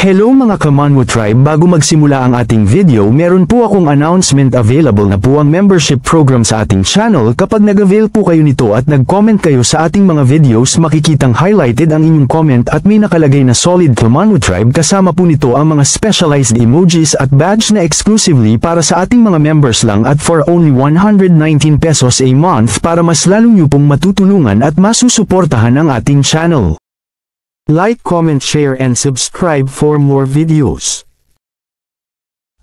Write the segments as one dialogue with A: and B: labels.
A: Hello mga Kamanwo Tribe, bago magsimula ang ating video meron po akong announcement. Available na po ang membership program sa ating channel. Kapag nag-avail po kayo nito at nag-comment kayo sa ating mga videos, makikitang highlighted ang inyong comment at may nakalagay na solid Kamanwo Tribe. Kasama po nito ang mga specialized emojis at badge na exclusively para sa ating mga members lang at for only 119 pesos a month para mas lalo nyo pong matutulungan at masusuportahan ang ating channel. Like, comment, share and subscribe for more videos.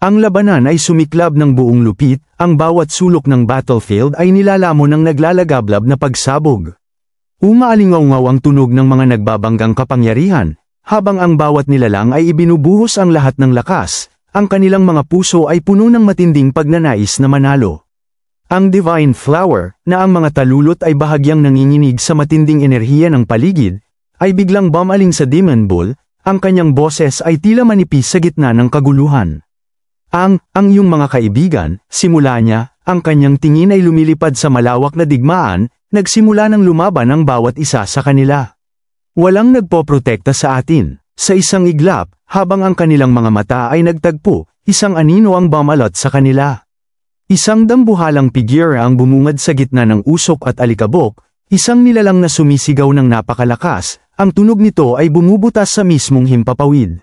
A: Ang labanan ay sumiklab ng buong lupit, ang bawat sulok ng battlefield ay nilalamon ng naglalagablab na pagsabog. Umaalingaw-ngaw ang tunog ng mga nagbabanggang kapangyarihan, habang ang bawat nilalang ay ibinubuhos ang lahat ng lakas, ang kanilang mga puso ay puno ng matinding pagnanais na manalo. Ang Divine Flower, na ang mga talulot ay bahagyang nanginginig sa matinding enerhiya ng paligid, ay biglang bumaling sa Demon Bull, ang kanyang boses ay tila manipis sa gitna ng kaguluhan. Ang iyong mga kaibigan, simula niya, ang kanyang tingin ay lumilipad sa malawak na digmaan, nagsimula ng lumaban ang bawat isa sa kanila. Walang nagpoprotekta sa atin. Sa isang iglap, habang ang kanilang mga mata ay nagtagpo, isang anino ang bumalot sa kanila. Isang dambuhalang figura ang bumungad sa gitna ng usok at alikabok, isang nilalang na sumisigaw ng napakalakas. Ang tunog nito ay bumubutas sa mismong himpapawid.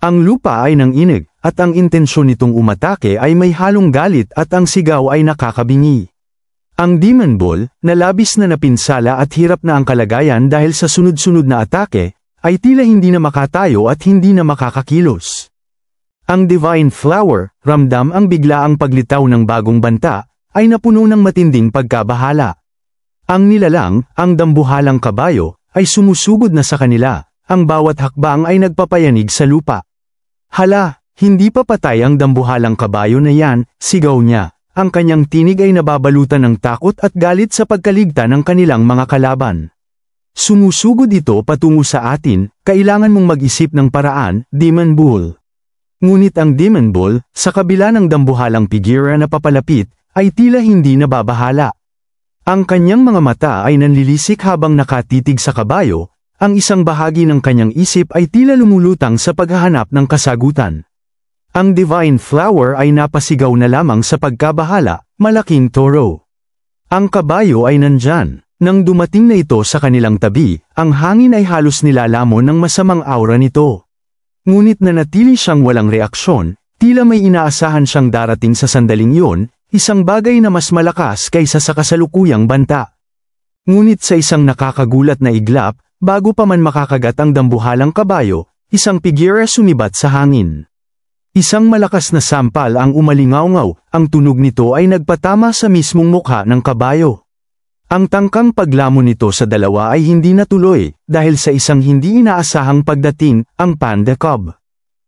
A: Ang lupa ay nanginig, at ang intensyon nitong umatake ay may halong galit at ang sigaw ay nakakabingi. Ang Demon Bull, na labis na napinsala at hirap na ang kalagayan dahil sa sunod-sunod na atake, ay tila hindi na makatayo at hindi na makakakilos. Ang Divine Flower, ramdam ang biglaang paglitaw ng bagong banta, ay napuno ng matinding pagkabahala. Ang nilalang, ang dambuhalang kabayo, ay sumusugod na sa kanila, ang bawat hakbang ay nagpapayanig sa lupa. Hala, hindi pa patay ang dambuhalang kabayo na yan, sigaw niya, ang kanyang tinig ay nababalutan ng takot at galit sa pagkaligta ng kanilang mga kalaban. Sumusugod ito patungo sa atin, kailangan mong mag-isip ng paraan, Demon Bull. Ngunit ang Demon Bull, sa kabila ng dambuhalang figura na papalapit, ay tila hindi nababahala. Ang kanyang mga mata ay nanlilisik habang nakatitig sa kabayo, ang isang bahagi ng kanyang isip ay tila lumulutang sa paghahanap ng kasagutan. Ang Divine Flower ay napasigaw na lamang sa pagkabahala, malaking toro. Ang kabayo ay nandyan. Nang dumating na ito sa kanilang tabi, ang hangin ay halos nilalamon ng masamang aura nito. Ngunit nanatili siyang walang reaksyon, tila may inaasahan siyang darating sa sandaling yun, isang bagay na mas malakas kaysa sa kasalukuyang banta. Ngunit sa isang nakakagulat na iglap, bago pa man makakagat ang dambuhalang kabayo, isang figura sumibat sa hangin. Isang malakas na sampal ang umalingaw-ngaw, ang tunog nito ay nagpatama sa mismong mukha ng kabayo. Ang tangkang paglamon nito sa dalawa ay hindi natuloy, dahil sa isang hindi inaasahang pagdating, ang Panda Cub.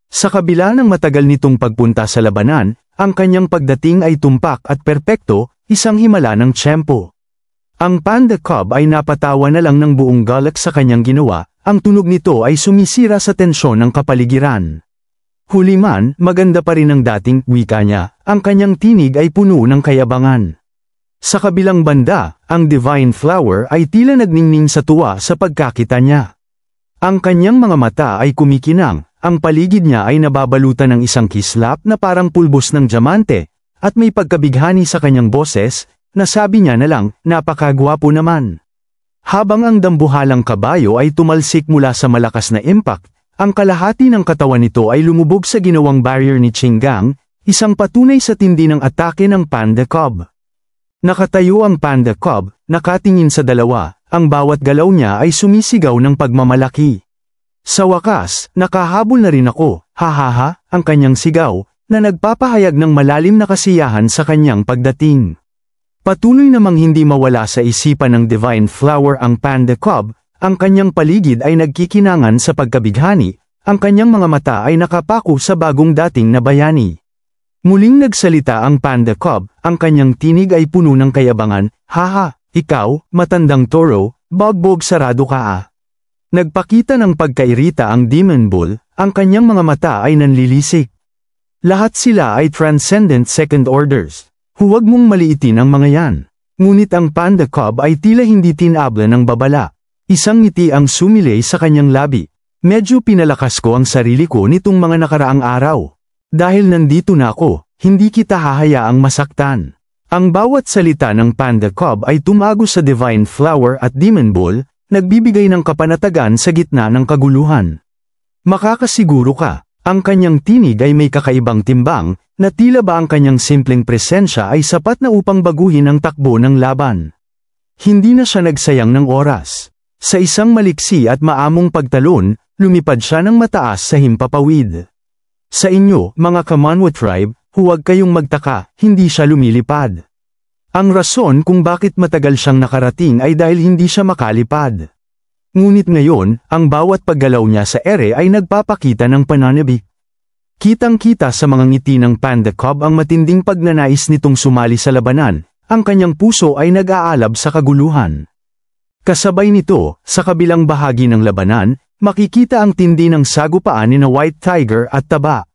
A: Sa kabila ng matagal nitong pagpunta sa labanan, ang kanyang pagdating ay tumpak at perpekto, isang himala ng tiyempo. Ang Panda Cub ay napatawa na lang ng buong galak sa kanyang ginawa, ang tunog nito ay sumisira sa tensyon ng kapaligiran. Huli man, maganda pa rin ang dating wika niya, ang kanyang tinig ay puno ng kayabangan. Sa kabilang banda, ang Divine Flower ay tila nagningning sa tuwa sa pagkakita niya. Ang kanyang mga mata ay kumikinang, ang paligid niya ay nababalutan ng isang kislap na parang pulbos ng diamante, at may pagkabighani sa kanyang boses, na sabi niya na lang, napakagwapo naman. Habang ang dambuhalang kabayo ay tumalsik mula sa malakas na impact, ang kalahati ng katawan nito ay lumubog sa ginawang barrier ni Chingang, isang patunay sa tindi ng atake ng Panda Cub. Nakatayo ang Panda Cub, nakatingin sa dalawa, ang bawat galaw niya ay sumisigaw ng pagmamalaki. Sa wakas, nakahabol na rin ako, hahaha, ang kanyang sigaw, na nagpapahayag ng malalim na kasiyahan sa kanyang pagdating. Patuloy namang hindi mawala sa isipan ng Divine Flower ang Panda Cub, ang kanyang paligid ay nagkikinangan sa pagkabighani, ang kanyang mga mata ay nakapako sa bagong dating na bayani. Muling nagsalita ang Panda Cub, ang kanyang tinig ay puno ng kayabangan, haha, ikaw, matandang toro, bogbog sarado ka ah. Nagpakita ng pagkairita ang Demon Bull, ang kanyang mga mata ay nanlilisik. Lahat sila ay transcendent second orders. Huwag mong maliitin ang mga yan. Ngunit ang Panda Cub ay tila hindi tinabla ng babala. Isang ngiti ang sumilay sa kanyang labi. Medyo pinalakas ko ang sarili ko nitong mga nakaraang araw. Dahil nandito na ako, hindi kita hahayaang masaktan. Ang bawat salita ng Panda Cub ay tumago sa Divine Flower at Demon Ball, nagbibigay ng kapanatagan sa gitna ng kaguluhan. Makakasiguro ka, ang kanyang tinig ay may kakaibang timbang, na tila ba ang kanyang simpleng presensya ay sapat na upang baguhin ang takbo ng laban. Hindi na siya nagsayang ng oras. Sa isang maliksi at maamong pagtalon, lumipad siya ng mataas sa himpapawid. Sa inyo, mga Kamanwa tribe, huwag kayong magtaka, hindi siya lumilipad. Ang rason kung bakit matagal siyang nakarating ay dahil hindi siya makalipad. Ngunit ngayon, ang bawat paggalaw niya sa ere ay nagpapakita ng pananabik. Kitang-kita sa mga ngiti ng Panda Cub ang matinding pagnanais nitong sumali sa labanan, ang kanyang puso ay nag-aalab sa kaguluhan. Kasabay nito, sa kabilang bahagi ng labanan, makikita ang tindi ng sagupaan ni White Tiger at Taba.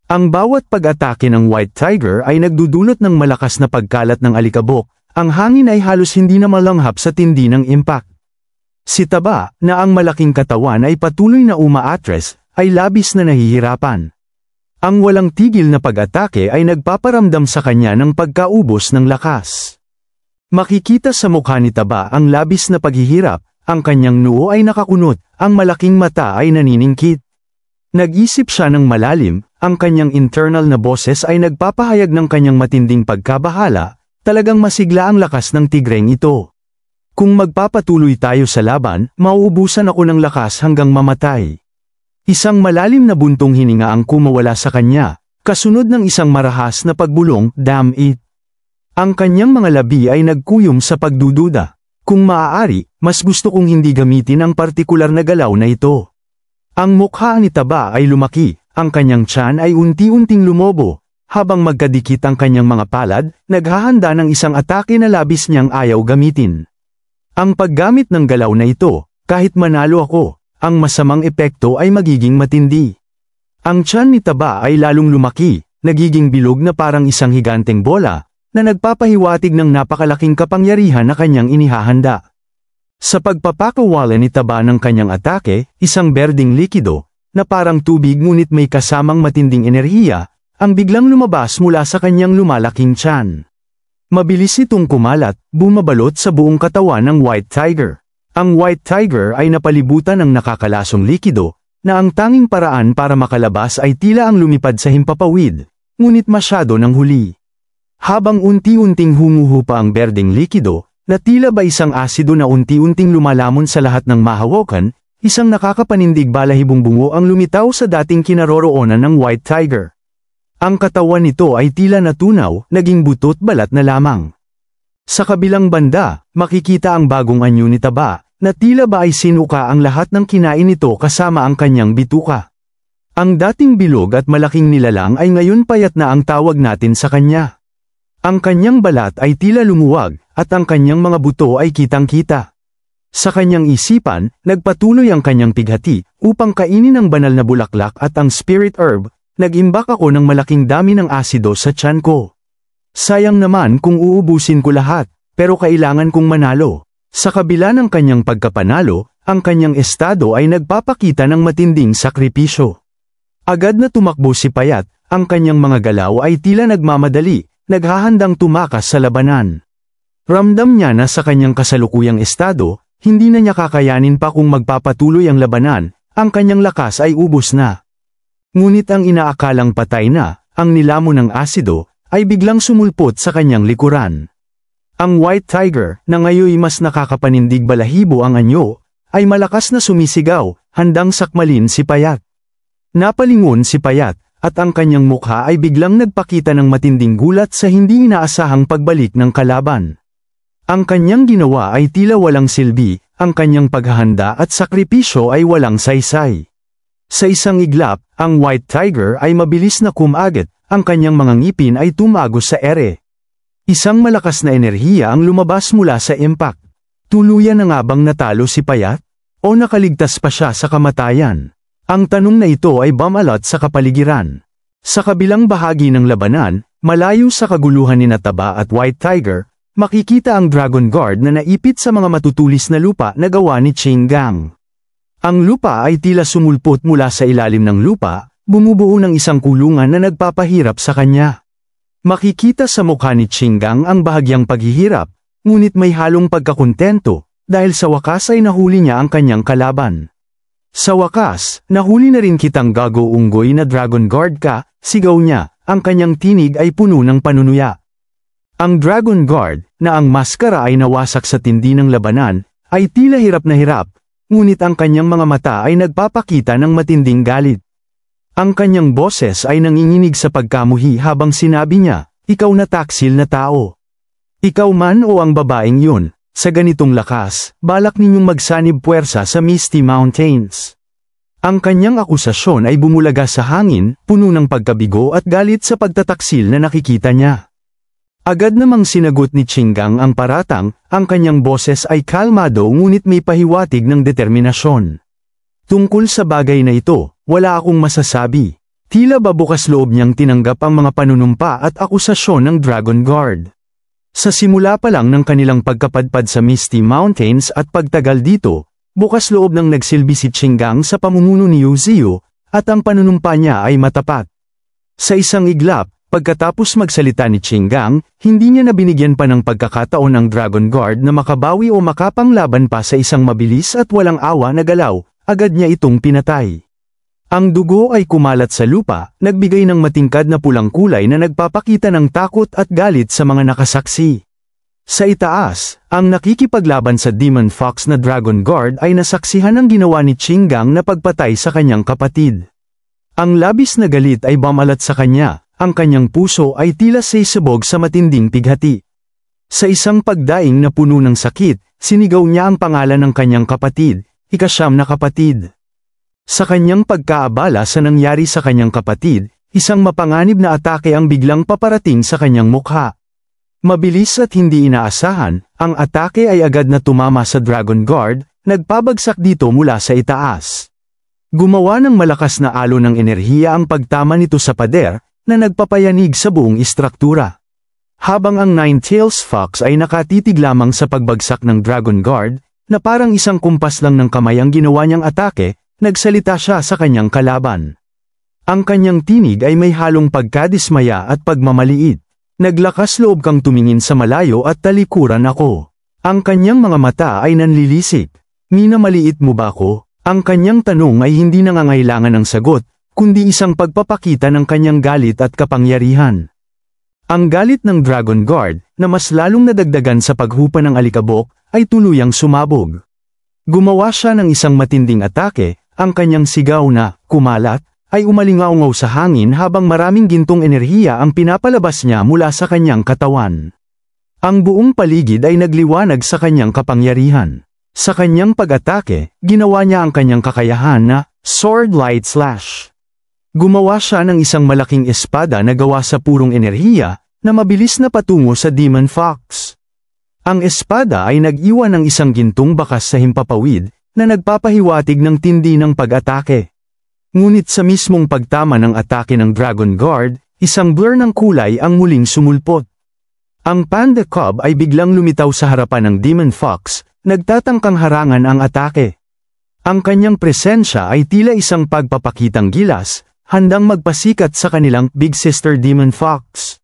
A: Ang bawat pag-atake ng White Tiger ay nagdudulot ng malakas na pagkalat ng alikabok, ang hangin ay halos hindi na malanghap sa tindi ng impact. Si Taba, na ang malaking katawan ay patuloy na umaatres, ay labis na nahihirapan. Ang walang tigil na pag-atake ay nagpaparamdam sa kanya ng pagkaubos ng lakas. Makikita sa mukha ni Taba ang labis na paghihirap, ang kanyang noo ay nakakunot, ang malaking mata ay naniningkit. Nag-isip siya ng malalim, ang kanyang internal na boses ay nagpapahayag ng kanyang matinding pagkabahala, talagang masigla ang lakas ng tigreng ito. Kung magpapatuloy tayo sa laban, mauubusan ako ng lakas hanggang mamatay. Isang malalim na buntong hininga ang kumawala sa kanya, kasunod ng isang marahas na pagbulong, damn it. Ang kanyang mga labi ay nagkuyom sa pagdududa. Kung maaari, mas gusto kong hindi gamitin ang partikular na galaw na ito. Ang mukha ni Taba ay lumaki, ang kanyang tiyan ay unti-unting lumobo, habang magkadikit ang kanyang mga palad, naghahanda ng isang atake na labis niyang ayaw gamitin. Ang paggamit ng galaw na ito, kahit manalo ako, ang masamang epekto ay magiging matindi. Ang tiyan ni Taba ay lalong lumaki, nagiging bilog na parang isang higanteng bola, na nagpapahiwatig ng napakalaking kapangyarihan na kanyang inihahanda. Sa pagpapakawala ni Taba ng kanyang atake, isang berdeng likido, na parang tubig ngunit may kasamang matinding enerhiya, ang biglang lumabas mula sa kanyang lumalaking tiyan. Mabilis itong kumalat, bumabalot sa buong katawan ng White Tiger. Ang White Tiger ay napalibutan ng nakakalasong likido, na ang tanging paraan para makalabas ay tila ang lumipad sa himpapawid, ngunit masyado ng huli. Habang unti-unting humuhupa ang berdeng likido, na tila ba isang asido na unti-unting lumalamon sa lahat ng mahawakan, isang nakakapanindig balahibong bungo ang lumitaw sa dating kinaroroonan ng White Tiger. Ang katawan nito ay tila natunaw, naging butot balat na lamang. Sa kabilang banda, makikita ang bagong anyo ni Taba, na tila ba ay sinuka ang lahat ng kinain nito kasama ang kanyang bituka. Ang dating bilog at malaking nilalang ay ngayon payat na ang tawag natin sa kanya. Ang kanyang balat ay tila lumuwag, at ang kanyang mga buto ay kitang-kita. Sa kanyang isipan, nagpatuloy ang kanyang pighati, upang kainin ang banal na bulaklak at ang spirit herb, nag-imbak ako ng malaking dami ng asido sa tiyan ko. Sayang naman kung uubusin ko lahat, pero kailangan kong manalo. Sa kabila ng kanyang pagkapanalo, ang kanyang estado ay nagpapakita ng matinding sakripisyo. Agad na tumakbo si Payat, ang kanyang mga galaw ay tila nagmamadali, naghahandang tumakas sa labanan. Ramdam niya na sa kanyang kasalukuyang estado, hindi na niya kakayanin pa kung magpapatuloy ang labanan, ang kanyang lakas ay ubos na. Ngunit ang inaakalang patay na, ang nilamon ng asido, ay biglang sumulpot sa kanyang likuran. Ang White Tiger, na ngayon mas nakakapanindig balahibo ang anyo, ay malakas na sumisigaw, handang sakmalin si Payat. Napalingon si Payat, at ang kanyang mukha ay biglang nagpakita ng matinding gulat sa hindi inaasahang pagbalik ng kalaban. Ang kanyang ginawa ay tila walang silbi, ang kanyang paghahanda at sakripisyo ay walang saysay. Sa isang iglap, ang White Tiger ay mabilis na kumagat, ang kanyang mga ngipin ay tumagos sa ere. Isang malakas na enerhiya ang lumabas mula sa impact. Tuluyan na nga bang natalo si Payat? O nakaligtas pa siya sa kamatayan? Ang tanong na ito ay bumalat sa kapaligiran. Sa kabilang bahagi ng labanan, malayo sa kaguluhan ni Taba at White Tiger, makikita ang Dragon Guard na naipit sa mga matutulis na lupa na gawa ni Ching Gang. Ang lupa ay tila sumulpot mula sa ilalim ng lupa, bumubuo ng isang kulungan na nagpapahirap sa kanya. Makikita sa mukha ni Qinggang ang bahagyang paghihirap, ngunit may halong pagkakontento, dahil sa wakas ay nahuli niya ang kanyang kalaban. Sa wakas, nahuli na rin kitang gago unggoy na Dragon Guard ka, sigaw niya, ang kanyang tinig ay puno ng panunuya. Ang Dragon Guard, na ang maskara ay nawasak sa tindi ng labanan, ay tila hirap na hirap, ngunit ang kanyang mga mata ay nagpapakita ng matinding galit. Ang kanyang boses ay nanginginig sa pagkamuhi habang sinabi niya, ikaw na taksil na tao. Ikaw man o ang babaeng yun, sa ganitong lakas, balak ninyong magsanib puwersa sa Misty Mountains. Ang kanyang akusasyon ay bumulaga sa hangin, puno ng pagkabigo at galit sa pagtataksil na nakikita niya. Agad namang sinagot ni Qinggang ang paratang, ang kanyang boses ay kalmado ngunit may pahiwatig ng determinasyon. Tungkol sa bagay na ito, wala akong masasabi. Tila ba bukas loob niyang tinanggap ang mga panunumpa at akusasyon ng Dragon Guard. Sa simula pa lang ng kanilang pagkapadpad sa Misty Mountains at pagtagal dito, bukas loob nang nagsilbi si Qinggang sa pamumuno ni Yu Ziyu, at ang panunumpa niya ay matapat. Sa isang iglap, pagkatapos magsalita ni Qinggang, hindi niya nabinigyan pa ng pagkakataon ang Dragon Guard na makabawi o makapanglaban pa sa isang mabilis at walang awa na galaw, agad niya itong pinatay. Ang dugo ay kumalat sa lupa, nagbigay ng matingkad na pulang kulay na nagpapakita ng takot at galit sa mga nakasaksi. Sa itaas, ang nakikipaglaban sa Demon Fox na Dragon Guard ay nasaksihan ang ginawa ni Qinggang na pagpatay sa kanyang kapatid. Ang labis na galit ay bumalat sa kanya, ang kanyang puso ay tila sisabog sa matinding pighati. Sa isang pagdaing na puno ng sakit, sinigaw niya ang pangalan ng kanyang kapatid, ika-9 na kapatid. Sa kanyang pagkaabala sa nangyari sa kanyang kapatid, isang mapanganib na atake ang biglang paparating sa kanyang mukha. Mabilis at hindi inaasahan, ang atake ay agad na tumama sa Dragon Guard, nagpabagsak dito mula sa itaas. Gumawa ng malakas na alon ng enerhiya ang pagtama nito sa pader, na nagpapayanig sa buong istruktura. Habang ang Nine-Tails Fox ay nakatitig lamang sa pagbagsak ng Dragon Guard, na parang isang kumpas lang ng kamay ang ginawa niyang atake, nagsalita siya sa kanyang kalaban. Ang kanyang tinig ay may halong pagkadismaya at pagmamaliit. Naglakas loob kang tumingin sa malayo at talikuran ako. Ang kanyang mga mata ay nanlilisik. Minamaliit mo ba ako? Ang kanyang tanong ay hindi nangangailangan ng sagot, kundi isang pagpapakita ng kanyang galit at kapangyarihan. Ang galit ng Dragon Guard, na mas lalong nadagdagan sa paghupa ng alikabok, ay tuluyang sumabog. Gumawa siya ng isang matinding atake, ang kanyang sigaw na, kumalat, ay umalingaungaw sa hangin habang maraming gintong enerhiya ang pinapalabas niya mula sa kanyang katawan. Ang buong paligid ay nagliwanag sa kanyang kapangyarihan. Sa kanyang pag-atake, ginawa niya ang kanyang kakayahan na, Sword Light Slash. Gumawa siya ng isang malaking espada na gawa sa purong enerhiya, na mabilis na patungo sa Demon Fox. Ang espada ay nag-iwan ng isang gintong bakas sa himpapawid, na nagpapahiwatig ng tindi ng pag-atake. Ngunit sa mismong pagtama ng atake ng Dragon Guard, isang blur ng kulay ang muling sumulpot. Ang Panda Cub ay biglang lumitaw sa harapan ng Demon Fox, nagtatangkang harangan ang atake. Ang kanyang presensya ay tila isang pagpapakitang gilas, handang magpasikat sa kanilang Big Sister Demon Fox.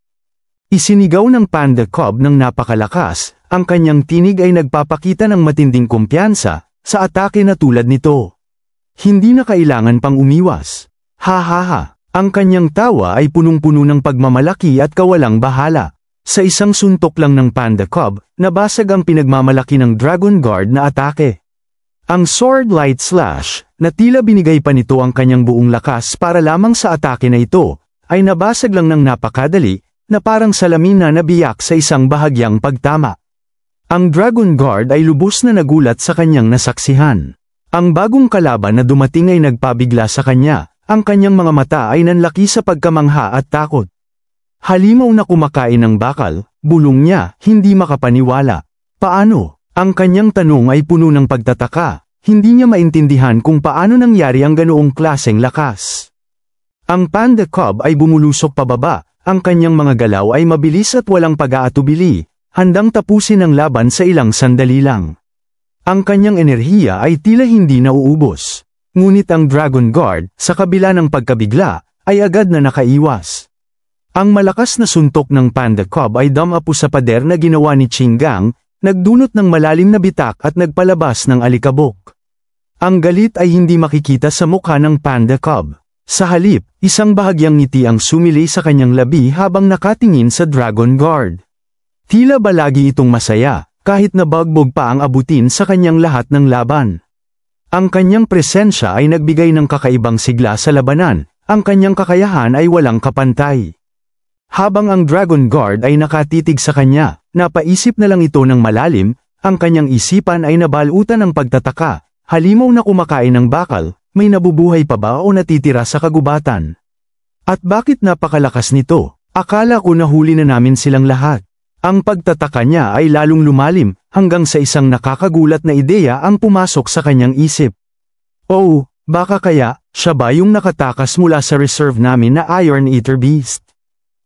A: Isinigaw ng Panda Cub ng napakalakas, ang kanyang tinig ay nagpapakita ng matinding kumpiyansa, sa atake na tulad nito. Hindi na kailangan pang umiwas. Ha ha ha. Ang kanyang tawa ay punong-puno ng pagmamalaki at kawalang bahala. Sa isang suntok lang ng Panda Cub, nabasag ang pinagmamalaki ng Dragon Guard na atake. Ang Sword Light Slash, na tila binigay pa nito ang kanyang buong lakas para lamang sa atake na ito, ay nabasag lang ng napakadali, na parang salamin na nabiyak sa isang bahagyang pagtama. Ang Dragon Guard ay lubos na nagulat sa kanyang nasaksihan. Ang bagong kalaban na dumating ay nagpabigla sa kanya, ang kanyang mga mata ay nanlaki sa pagkamangha at takot. Halimaw na kumakain ng bakal, bulong niya, hindi makapaniwala. Paano? Ang kanyang tanong ay puno ng pagtataka, hindi niya maintindihan kung paano nangyari ang ganoong klaseng lakas. Ang Panda Cub ay bumulusok pababa, ang kanyang mga galaw ay mabilis at walang pag-aatubili, handang tapusin ang laban sa ilang sandali lang. Ang kanyang enerhiya ay tila hindi nauubos. Ngunit ang Dragon Guard, sa kabila ng pagkabigla, ay agad na nakaiwas. Ang malakas na suntok ng Panda Cub ay dumapo sa pader na ginawa ni Chingang, nagdunot ng malalim na bitak at nagpalabas ng alikabok. Ang galit ay hindi makikita sa mukha ng Panda Cub. Sa halip, isang bahagyang ngiti ang sumili sa kanyang labi habang nakatingin sa Dragon Guard. Tila ba lagi itong masaya, kahit na bagbog pa ang abutin sa kanyang lahat ng laban. Ang kanyang presensya ay nagbigay ng kakaibang sigla sa labanan, ang kanyang kakayahan ay walang kapantay. Habang ang Dragon Guard ay nakatitig sa kanya, napaisip na lang ito ng malalim, ang kanyang isipan ay nabalutan ng pagtataka, halimaw na kumakain ng bakal, may nabubuhay pa ba o natitira sa kagubatan? At bakit napakalakas nito? Akala ko nahuli na namin silang lahat. Ang pagtataka niya ay lalong lumalim, hanggang sa isang nakakagulat na ideya ang pumasok sa kanyang isip. Oh, baka kaya, siya ba yung nakatakas mula sa reserve namin na Iron Eater Beast?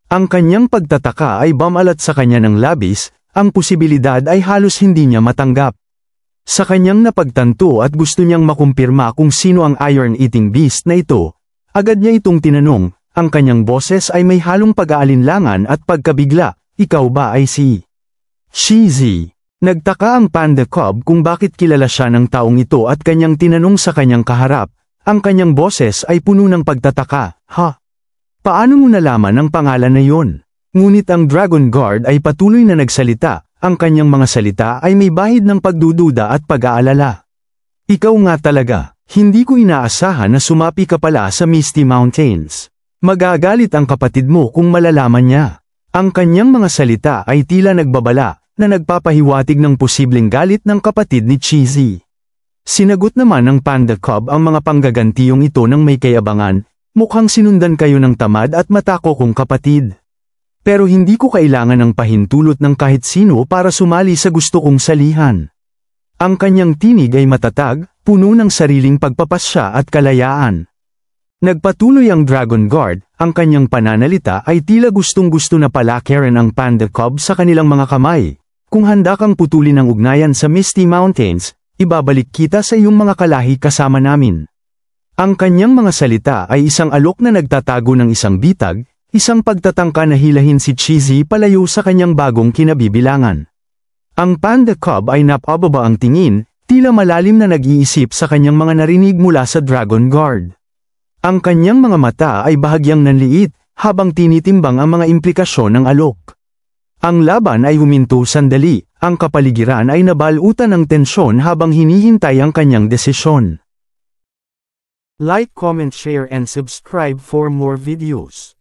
A: Ang kanyang pagtataka ay bumalat sa kanya ng labis, ang posibilidad ay halos hindi niya matanggap. Sa kanyang napagtanto at gusto niyang makumpirma kung sino ang Iron Eating Beast na ito, agad niya itong tinanong, ang kanyang boses ay may halong pag-aalinlangan at pagkabigla. Ikaw ba ay si Cheesy? Nagtaka ang Panda Cub kung bakit kilala siya ng taong ito at kanyang tinanong sa kanyang kaharap. Ang kanyang boses ay puno ng pagtataka. Ha? Paano mo nalaman ang pangalan na yon? Ngunit ang Dragon Guard ay patuloy na nagsalita. Ang kanyang mga salita ay may bahid ng pagdududa at pag-aalala. Ikaw nga talaga, hindi ko inaasahan na sumapi ka pala sa Misty Mountains. Magagalit ang kapatid mo kung malalaman niya. Ang kanyang mga salita ay tila nagbabala, na nagpapahiwatig ng posibleng galit ng kapatid ni Cheesy. Sinagot naman ng Panda Cub ang mga panggagantiyong ito ng may kayabangan, mukhang sinundan kayo ng tamad at matako kong kapatid. Pero hindi ko kailangan ng pahintulot ng kahit sino para sumali sa gusto kong salihan. Ang kanyang tinig ay matatag, puno ng sariling pagpapasya at kalayaan. Nagpatuloy ang Dragon Guard, ang kanyang pananalita ay tila gustong-gusto na palakirin ang Panda Cub sa kanilang mga kamay. Kung handa kang putulin ang ugnayan sa Misty Mountains, ibabalik kita sa iyong mga kalahi kasama namin. Ang kanyang mga salita ay isang alok na nagtatago ng isang bitag, isang pagtatangka na hilahin si Cheesy palayo sa kanyang bagong kinabibilangan. Ang Panda Cub ay napababa ang tingin, tila malalim na nag-iisip sa kanyang mga narinig mula sa Dragon Guard. Ang kanyang mga mata ay bahagyang nanliit, habang tinitimbang ang mga implikasyon ng alok. Ang laban ay huminto sandali, ang kapaligiran ay nabalutan ng tensyon habang hinihintay ang kanyang desisyon. Like, comment, share and subscribe for more videos.